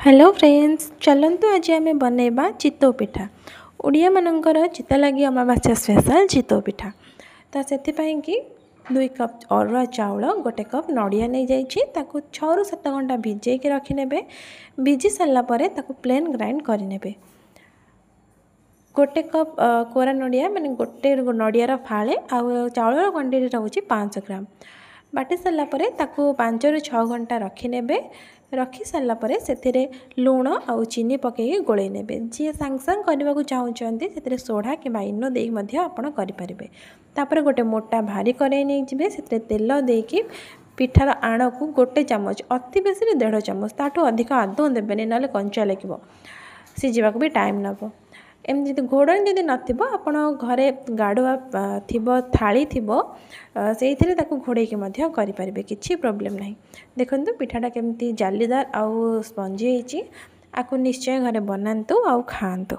Hello friends, चलतु आज आम बनैबा चितौ पिठा। ओडिया मानकर चित्त लगी अमावास्या स्पेशल चितौ पिठा। तो से कि 2 कप अरुआ चाउल 1 कप नड़िया नहीं जाइए 6 ରୁ 7 घंटा भिजेक रखिने। भिजी सारापर प्लेन ग्राइंड करने। 1 कप कोरा नड़िया माने गोटे नड़ियार फाड़े आउ चाउल क्वांटिटी रोचे 500 ग्राम। बाटी सारापर 5 ରୁ 6 घंटा रखिने। रखी सारापर से लुण आउ चीनी पकई गोल ने। जी सांग सांग करने को चाहते से सोढ़ा कि इनो देपर तापर गोटे मोटा भारी कड़े नहीं से तेल देकी पिठार आण को 1 चामच अति बेसी 1.5 चामच ताठू अधिक आदौ देवे ना कंचा लगे सीझा भी टाइम नब। एमती घोड़नी जदि नपण घरे गाड़ुआ थी थाली थी से घोड़े करें किसी प्रोब्लेम ना। देखो पिठाटा केमती जालीदार आउ स्पंजी आपको निश्चय घरे बनातु आउ खातु।